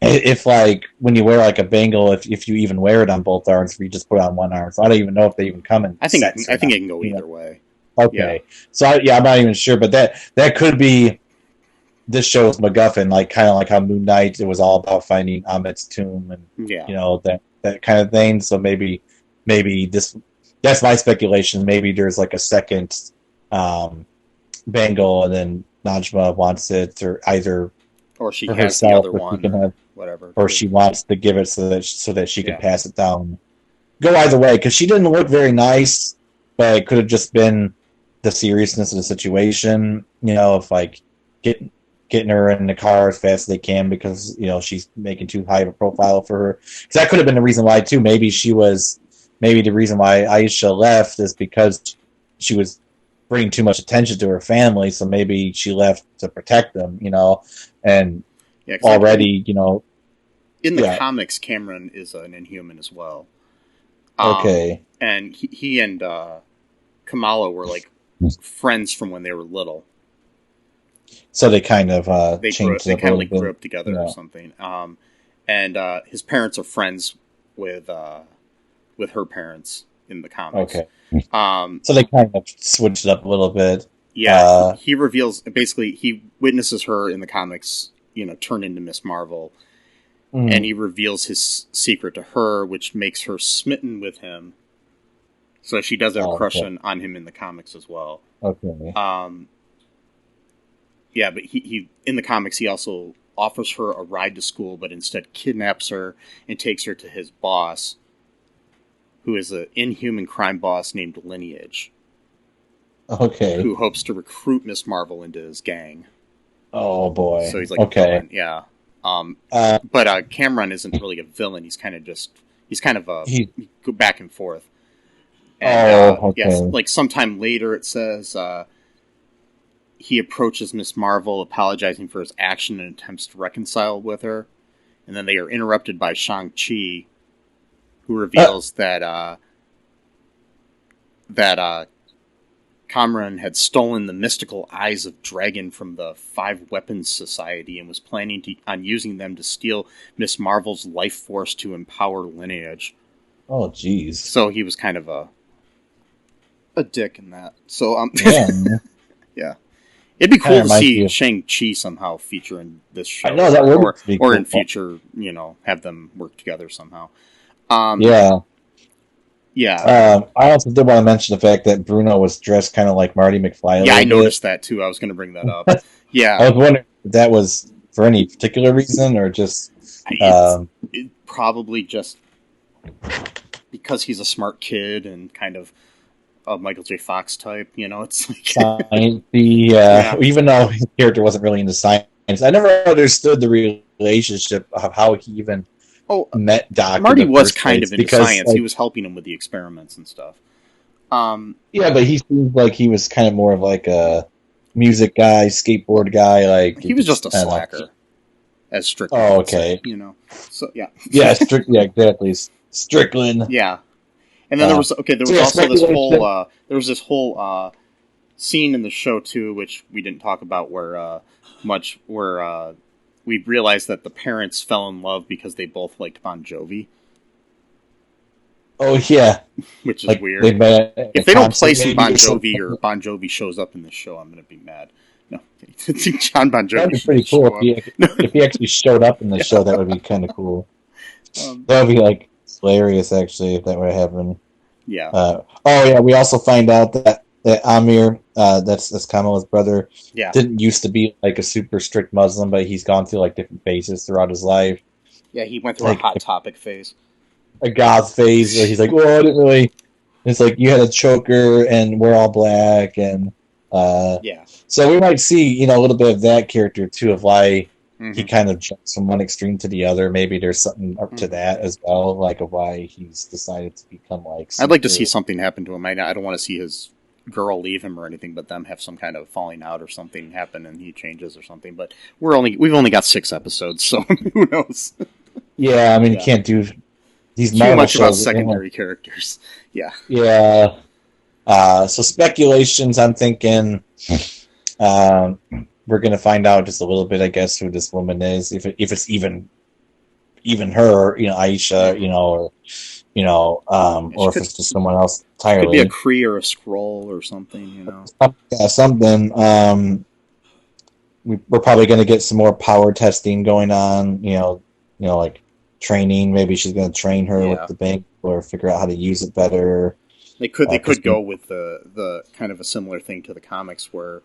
if like when you wear like a bangle if you even wear it on both arms if you just put it on one arm. So I don't even know if they even come in. I think sets it not, can go either way. Okay, so I'm not even sure, but that could be this show's MacGuffin, like kind of like how Moon Knight it was all about finding Amit's tomb and you know that kind of thing. So maybe this that's my speculation. Maybe there's like a second bangle and then Najma wants it or either or she for has herself, the other or one, can have, whatever, or she wants to give it so that she can pass it down. Go either way because she didn't look very nice, but it could have just been the seriousness of the situation. You know, if like getting her in the car as fast as they can because you know she's making too high of a profile for her. Because that could have been the reason why too. Maybe the reason why Aisha left is because she was bringing too much attention to her family, so maybe she left to protect them, you know, and already, you know... In the comics, Cameron is an Inhuman as well. Okay. And he and Kamala were, like, friends from when they were little. So they kind of changed They kind of, like, bit, grew up together or something. And his parents are friends with her parents in the comics. Okay. So they kind of switched it up a little bit. Yeah, he reveals basically he witnesses her in the comics, you know, turn into Miss Marvel, and he reveals his secret to her, which makes her smitten with him. So she does have a crush on him in the comics as well. Okay. Yeah, but he in the comics he also offers her a ride to school, but instead kidnaps her and takes her to his boss, who is an inhuman crime boss named Lineage. Okay. Who hopes to recruit Miss Marvel into his gang. Oh, boy. So he's like a villain, yeah. But Cameron isn't really a villain. He's kind of go back and forth. And, okay. Yes, like sometime later it says he approaches Miss Marvel, apologizing for his action and attempts to reconcile with her. And then they are interrupted by Shang-Chi, who reveals that Cameron had stolen the mystical eyes of Dragon from the Five Weapons Society and was planning on using them to steal Miss Marvel's life force to empower Lineage. Oh, jeez. So he was kind of a dick in that. So yeah. It'd be cool to see Shang-Chi somehow feature in this show. I know that would be cool. Or in future, you know, have them work together somehow. Yeah. I also did want to mention the fact that Bruno was dressed kind of like Marty McFly. Yeah, I noticed that too. I was going to bring that up. Yeah. I was wondering if that was for any particular reason or just... probably just because he's a smart kid and kind of a Michael J. Fox type, you know? It's like... Even though his character wasn't really into science. I never understood the relationship of how he even... met Doc. Marty was kind of into science. Like, he was helping him with the experiments and stuff. Yeah, but he seemed like he was kind of more of like a music guy, skateboard guy. Like he was just a slacker, as Strickland. Oh, okay. Say, you know. So yeah. Yeah, exactly. Strickland. Yeah, and then there was also this whole scene in the show too, which we didn't talk about, where we realized that the parents fell in love because they both liked Bon Jovi. Oh, yeah. Which is weird. If they don't play some Bon Jovi or Bon Jovi shows up in this show, I'm going to be mad. No. John Bon Jovi. That'd be pretty cool if he actually showed up in the show. That would be kind of cool. That would be, like, hilarious, actually, if that were to happen. Yeah. We also find out that Amir, that's Kamala's brother, didn't used to be like a super strict Muslim, but he's gone through like different phases throughout his life. Yeah, he went through a Hot Topic phase. A goth phase where he's like, well, I didn't really... It's like, you had a choker and we're all black, and... So we might see, a little bit of that character, too, of why he kind of jumps from one extreme to the other. Maybe there's something up to that as well, like of why he's decided to become like. I'd like to see something happen to him. I don't want to see his girl leave him or anything, but them have some kind of falling out or something happen and he changes or something. But we've only got 6 episodes, so who knows? Yeah, I mean, you can't do these too much about secondary characters. Yeah. Yeah. So speculations. I'm thinking we're gonna find out just a little bit, I guess, who this woman is, if it's even her, Aisha, or if it's just someone else entirely. Could be a Kree or a Skrull or something, Yeah, something. We're probably going to get some more power testing going on. Like training. Maybe she's going to train her with the bank or figure out how to use it better. They could go with the kind of a similar thing to the comics where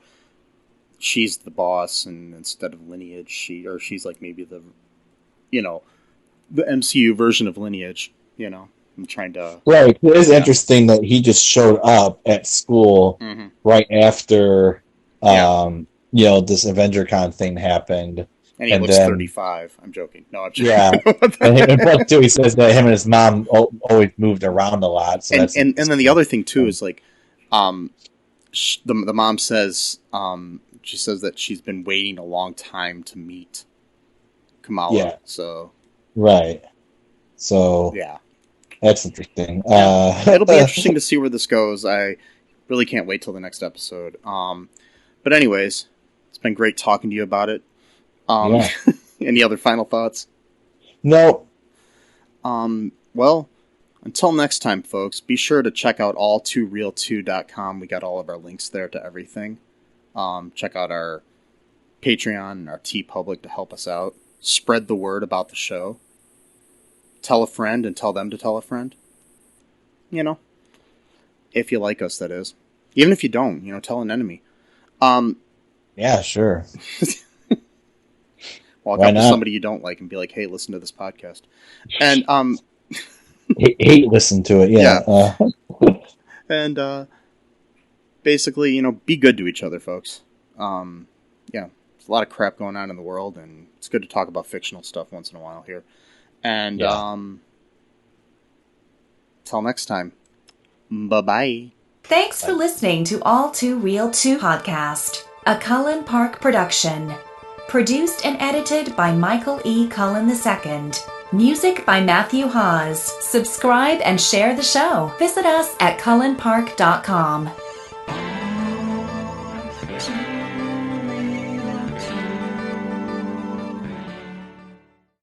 she's the boss, and instead of Lineage, she's like maybe the MCU version of Lineage. I'm trying to. Right. It is interesting that he just showed up at school right after this AvengerCon thing happened. And he looks 35. I'm joking. No, I'm joking. Yeah. And plus, too, he says that him and his mom always moved around a lot. So and then the other thing, too, is like, the mom says, she says that she's been waiting a long time to meet Kamala. Yeah. So. Right. So. Yeah. That's interesting. It'll be interesting to see where this goes. I really can't wait till the next episode. But anyways, it's been great talking to you about it. Any other final thoughts? No. Well, until next time, folks, be sure to check out all2real2.com. We got all of our links there to everything. Check out our Patreon and our TeePublic to help us out. Spread the word about the show. Tell a friend and tell them to tell a friend. If you like us, that is. Even if you don't, tell an enemy. Yeah, sure. Walk up to somebody you don't like and be like, "Hey, listen to this podcast." And hate listen to it. Yeah. And basically, be good to each other, folks. There's a lot of crap going on in the world, and it's good to talk about fictional stuff once in a while here. And till next time, bye-bye. Thanks for listening to All Too Real 2 podcast, a Cullen Park production. Produced and edited by Michael E. Cullen II. Music by Matthew Hawes. Subscribe and share the show. Visit us at cullenpark.com.